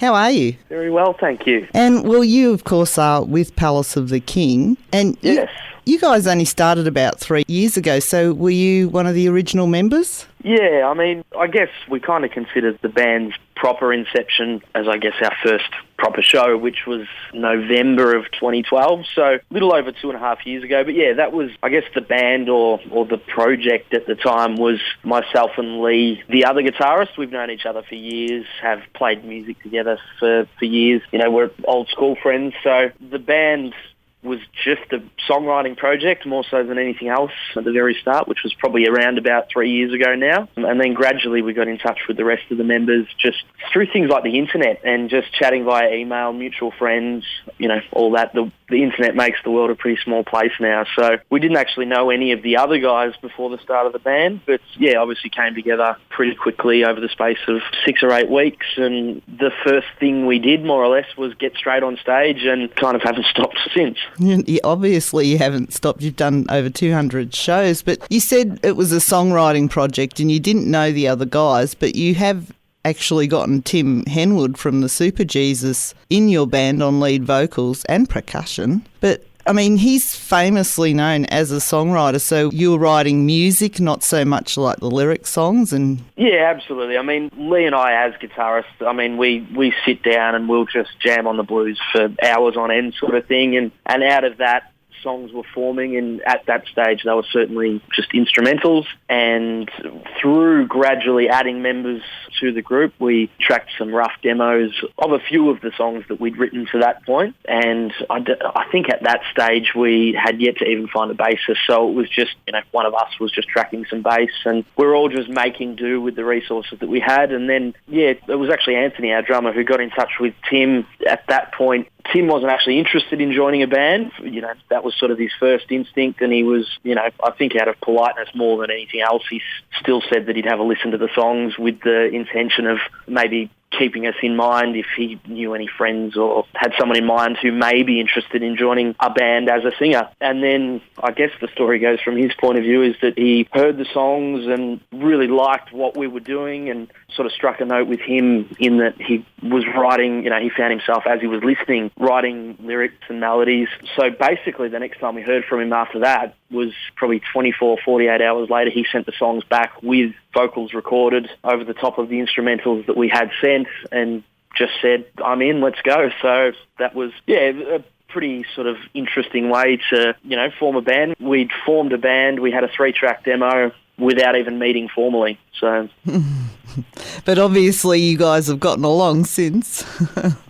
How are you? Very well, thank you. And, well, you, of course, are with Palace of the King. And Yes. You guys only started about 3 years ago, so were you one of the original members? Yeah, I mean, I guess we kind of considered the band's proper inception as, I guess, our first proper show, which was November of 2012, so a little over 2.5 years ago. But yeah, that was, I guess, the band or the project at the time was myself and Lee, the other guitarist. We've known each other for years, have played music together for years. You know, we're old school friends, so the band was just a songwriting project more so than anything else at the very start, which was probably around about 3 years ago now. And then gradually we got in touch with the rest of the members just through things like the internet and just chatting via email, mutual friends, you know, all that. The internet makes the world a pretty small place now. So we didn't actually know any of the other guys before the start of the band, but yeah, obviously came together pretty quickly over the space of 6 or 8 weeks. And the first thing we did, more or less, was get straight on stage and kind of haven't stopped since. Obviously, you haven't stopped. You've done over 200 shows, but you said it was a songwriting project and you didn't know the other guys, but you have actually gotten Tim Henwood from the Super Jesus in your band on lead vocals and percussion. But I mean, he's famously known as a songwriter, so you're writing music, not so much like the lyric songs. And yeah, absolutely. I mean, Lee and I as guitarists, I mean, we sit down and we'll just jam on the blues for hours on end sort of thing, and out of that, songs were forming, and at that stage they were certainly just instrumentals. And through gradually adding members to the group, we tracked some rough demos of a few of the songs that we'd written to that point. And I think at that stage we had yet to even find a bassist, so it was just, you know, one of us was just tracking some bass, and we're all just making do with the resources that we had. And then, yeah, it was actually Anthony, our drummer, who got in touch with Tim at that point. Tim wasn't actually interested in joining a band. You know, that was sort of his first instinct, and he was, you know, I think out of politeness more than anything else, he still said that he'd have a listen to the songs with the intention of maybe keeping us in mind if he knew any friends or had someone in mind who may be interested in joining a band as a singer. And then I guess the story goes from his point of view is that he heard the songs and really liked what we were doing and sort of struck a note with him in that he was writing, you know, he found himself as he was listening, writing lyrics and melodies. So basically the next time we heard from him after that was probably 24, 48 hours later. He sent the songs back with vocals recorded over the top of the instrumentals that we had sent and just said, I'm in, let's go. So that was, yeah, a pretty sort of interesting way to, you know, form a band. We'd formed a band, we had a 3-track demo without even meeting formally. So, but obviously you guys have gotten along since.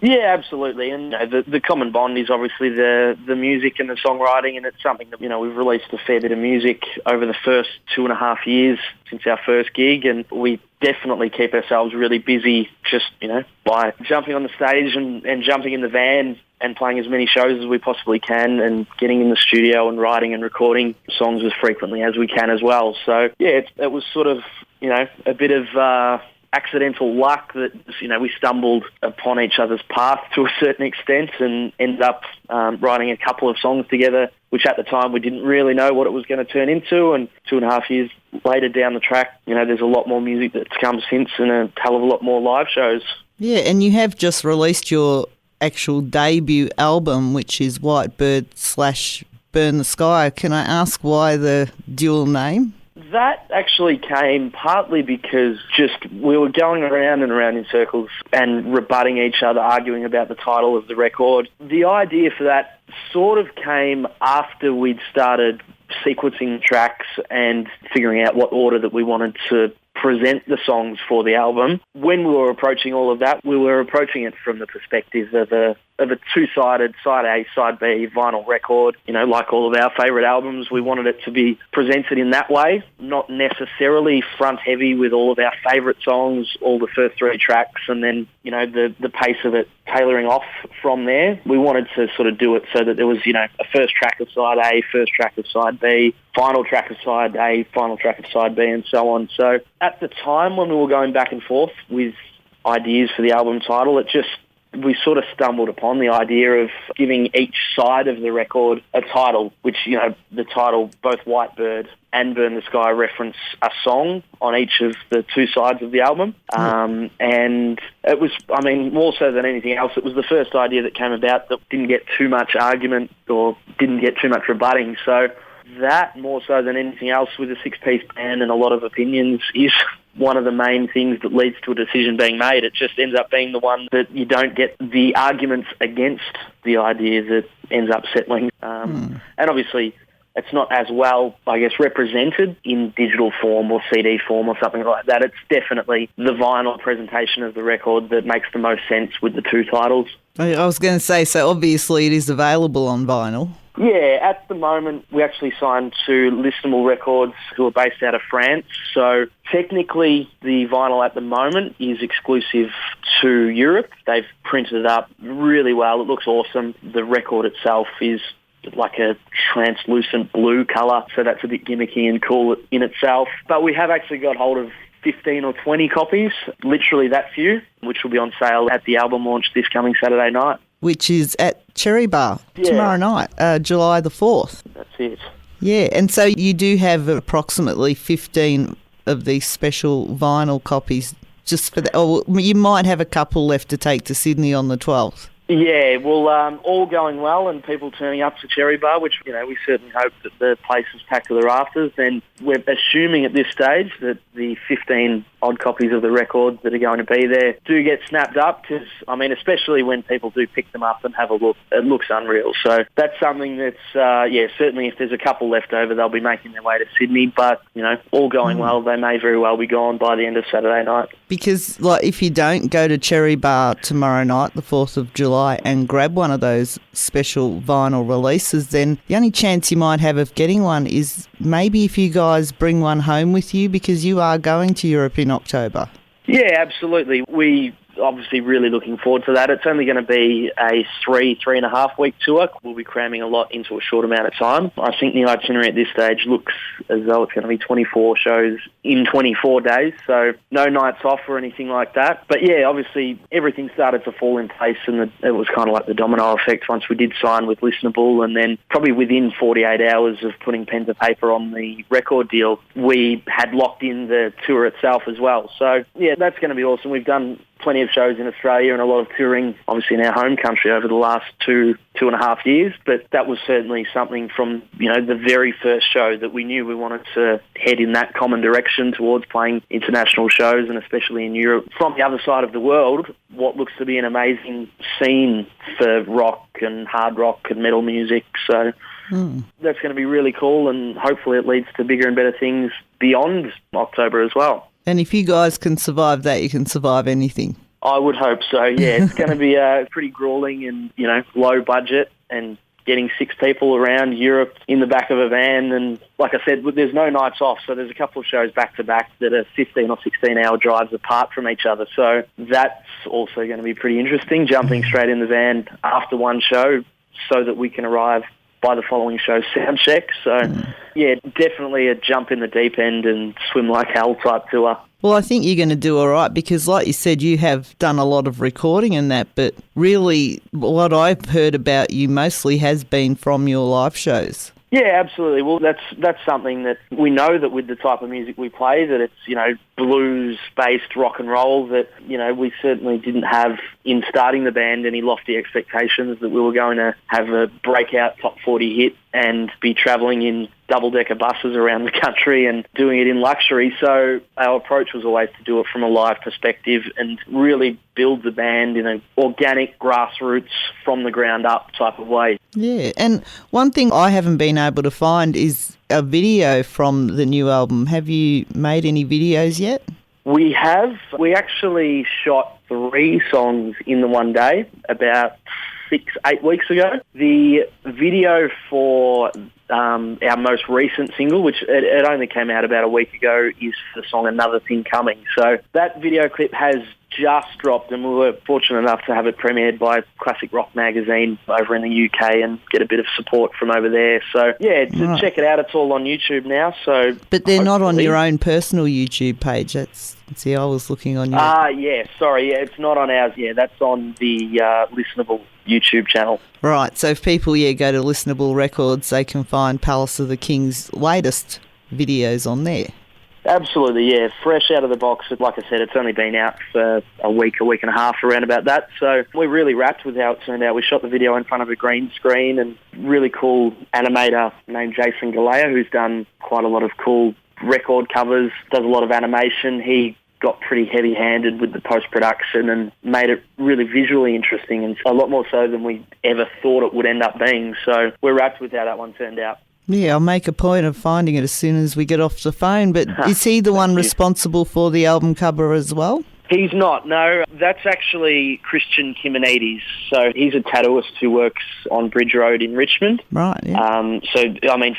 Yeah, absolutely. And you know, the common bond is obviously the music and the songwriting, and it's something that, you know, we've released a fair bit of music over the first 2.5 years since our first gig, and we definitely keep ourselves really busy just, you know, by jumping on the stage and jumping in the van and playing as many shows as we possibly can and getting in the studio and writing and recording songs as frequently as we can as well. So, yeah, it was sort of, you know, a bit of accidental luck that, you know, we stumbled upon each other's path to a certain extent and ended up writing a couple of songs together, which at the time we didn't really know what it was going to turn into. And 2.5 years later down the track, you know, there's a lot more music that's come since and a hell of a lot more live shows. Yeah, and you have just released your actual debut album, which is Whitebird/Burn the Sky. Can I ask why the dual name? That actually came partly because just we were going around and around in circles and rebutting each other, arguing about the title of the record. The idea for that sort of came after we'd started sequencing tracks and figuring out what order that we wanted to present the songs for the album. When we were approaching all of that, we were approaching it from the perspective of a two-sided, side A, side B vinyl record. You know, like all of our favourite albums, we wanted it to be presented in that way, not necessarily front-heavy with all of our favourite songs, all the first 3 tracks, and then, you know, the pace of it tailoring off from there. We wanted to sort of do it so that there was, you know, a first track of side A, first track of side B, final track of side A, final track of side B, and so on. So at the time when we were going back and forth with ideas for the album title, it just we sort of stumbled upon the idea of giving each side of the record a title, which, the title, both Whitebird and Burn the Sky, reference a song on each of the two sides of the album. And it was, more so than anything else, it was the first idea that came about that didn't get too much argument or didn't get too much rebutting. So that, more so than anything else, with a six-piece band and a lot of opinions, is one of the main things that leads to a decision being made. It just ends up being the one that you don't get the arguments against the idea that ends up settling. And obviously, it's not as well, represented in digital form or CD form or something like that. It's definitely the vinyl presentation of the record that makes the most sense with the two titles. I was going to say, so obviously it is available on vinyl. Yeah, at the moment we actually signed to Listenable Records, who are based out of France. So technically the vinyl at the moment is exclusive to Europe. They've printed it up really well. It looks awesome. The record itself is like a translucent blue colour, so that's a bit gimmicky and cool in itself. But we have actually got hold of 15 or 20 copies, literally that few, which will be on sale at the album launch this coming Saturday night. Which is at Cherry Bar tomorrow night, July the 4th. That's it. Yeah, and so you do have approximately 15 of these special vinyl copies just for that. Or you might have a couple left to take to Sydney on the 12th. Yeah, well, all going well and people turning up to Cherry Bar, which, we certainly hope that the place is packed to the rafters. Then we're assuming at this stage that the 15 odd copies of the record that are going to be there do get snapped up because, especially when people do pick them up and have a look, it looks unreal. So that's something that's, certainly if there's a couple left over, they'll be making their way to Sydney. But, all going well, they may very well be gone by the end of Saturday night. Because, if you don't go to Cherry Bar tomorrow night, the 4th of July, and grab one of those special vinyl releases, then the only chance you might have of getting one is maybe if you guys bring one home with you, because you are going to Europe in October. Yeah, absolutely. We obviously really looking forward to that. It's only going to be a 3.5 week tour. We'll be cramming a lot into a short amount of time. I think the itinerary at this stage looks as though it's going to be 24 shows in 24 days, so no nights off or anything like that. But yeah, obviously everything started to fall in place, and it was kind of like the domino effect once we did sign with Listenable, and then probably within 48 hours of putting pen to paper on the record deal, we had locked in the tour itself as well. So yeah, that's going to be awesome. We've done plenty of shows in Australia and a lot of touring, obviously, in our home country over the last 2.5 years. But that was certainly something from, the very first show that we knew we wanted to head in that common direction towards playing international shows, and especially in Europe. From the other side of the world, what looks to be an amazing scene for rock and hard rock and metal music. So that's going to be really cool, and hopefully it leads to bigger and better things beyond October as well. And if you guys can survive that, you can survive anything. I would hope so, yeah. It's going to be pretty gruelling and, low budget, and getting 6 people around Europe in the back of a van. And like I said, there's no nights off, so there's a couple of shows back-to-back that are 15 or 16-hour drives apart from each other. So that's also going to be pretty interesting, jumping straight in the van after one show so that we can arrive by the following show's sound check. So, yeah, definitely a jump in the deep end and swim like hell type tour. Well, I think you're going to do all right because, like you said, you have done a lot of recording and that, but really what I've heard about you mostly has been from your live shows. Yeah, absolutely. Well, that's something that we know, that with the type of music we play, that it's, blues-based rock and roll, that, we certainly didn't have in starting the band any lofty expectations that we were going to have a breakout top 40 hit and be travelling in double-decker buses around the country and doing it in luxury. So our approach was always to do it from a live perspective and really build the band in an organic, grassroots, from the ground up type of way. Yeah, and one thing I haven't been able to find is a video from the new album. Have you made any videos yet? We have. We actually shot 3 songs in the one day about 6-8 weeks ago. The video for our most recent single, which it only came out about a week ago, is the song Another Thing Coming. So that video clip has just dropped, and we were fortunate enough to have it premiered by Classic Rock Magazine over in the UK and get a bit of support from over there. So, yeah, check it out. It's all on YouTube now. So, but they're not on your own personal YouTube page. See, I was looking on your... yeah, sorry. Yeah, it's not on ours. Yeah, that's on the Listenable YouTube channel. Right, so if people, go to Listenable Records, they can find Palace of the King's latest videos on there. Absolutely, yeah. Fresh out of the box. Like I said, it's only been out for a week and a half, around about that. So we're really wrapped with how it turned out. We shot the video in front of a green screen, and really cool animator named Jason Galea, who's done quite a lot of cool record covers, does a lot of animation. He got pretty heavy-handed with the post-production and made it really visually interesting, and a lot more so than we ever thought it would end up being. So we're wrapped with how that one turned out. Yeah, I'll make a point of finding it as soon as we get off the phone. But is he the one responsible for the album cover as well? He's not, no. That's actually Christian Kimonides. So he's a tattooist who works on Bridge Road in Richmond. Right, yeah.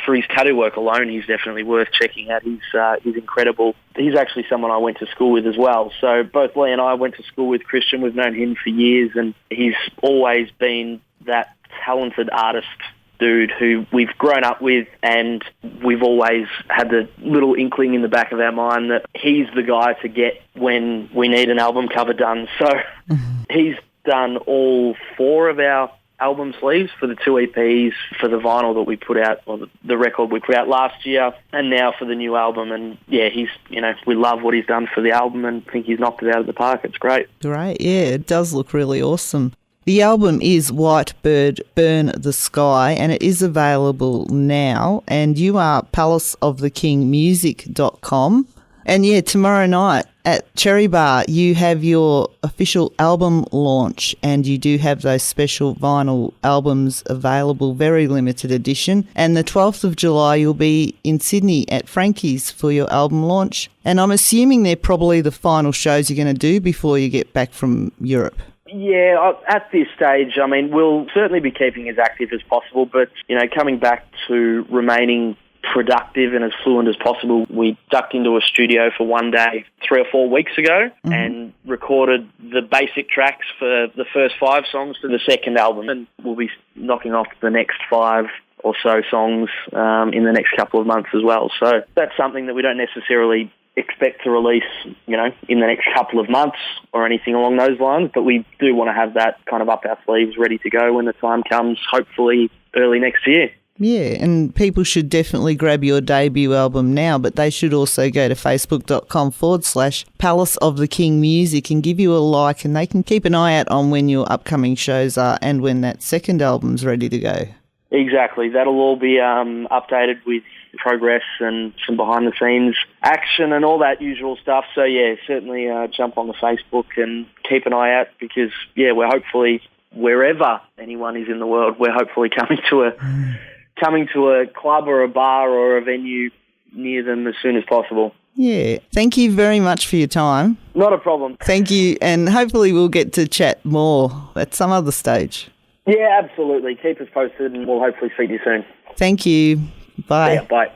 For his tattoo work alone, he's definitely worth checking out. He's incredible. He's actually someone I went to school with as well. So both Lee and I went to school with Christian. We've known him for years, and he's always been that talented artist dude who we've grown up with, and we've always had the little inkling in the back of our mind that he's the guy to get when we need an album cover done. So he's done all 4 of our album sleeves for the 2 EPs, for the vinyl that we put out, or the record we put out last year, and now for the new album. And yeah, we love what he's done for the album and think he's knocked it out of the park. It's great. Great, yeah, it does look really awesome. The album is White Bird Burn the Sky, and it is available now. And you are palaceofthekingmusic.com. And tomorrow night at Cherry Bar, you have your official album launch, and you do have those special vinyl albums available, very limited edition. And the 12th of July, you'll be in Sydney at Frankie's for your album launch. And I'm assuming they're probably the final shows you're going to do before you get back from Europe. Yeah, at this stage, we'll certainly be keeping as active as possible, but, coming back to remaining productive and as fluent as possible, we ducked into a studio for one day 3 or 4 weeks ago and recorded the basic tracks for the first 5 songs for the second album, and we'll be knocking off the next 5 or so songs in the next couple of months as well. So that's something that we don't necessarily expect to release, in the next couple of months or anything along those lines, but we do want to have that kind of up our sleeves ready to go when the time comes, hopefully early next year. Yeah, and people should definitely grab your debut album now, but they should also go to facebook.com/Palace of the King Music and give you a like, and they can keep an eye out on when your upcoming shows are and when that second album's ready to go. Exactly. That'll all be updated with progress and some behind-the-scenes action and all that usual stuff. So, yeah, certainly jump on the Facebook and keep an eye out because, we're hopefully, wherever anyone is in the world, we're hopefully coming to a club or a bar or a venue near them as soon as possible. Yeah. Thank you very much for your time. Not a problem. Thank you, and hopefully we'll get to chat more at some other stage. Yeah, absolutely. Keep us posted and we'll hopefully speak to you soon. Thank you. Bye. Yeah, bye.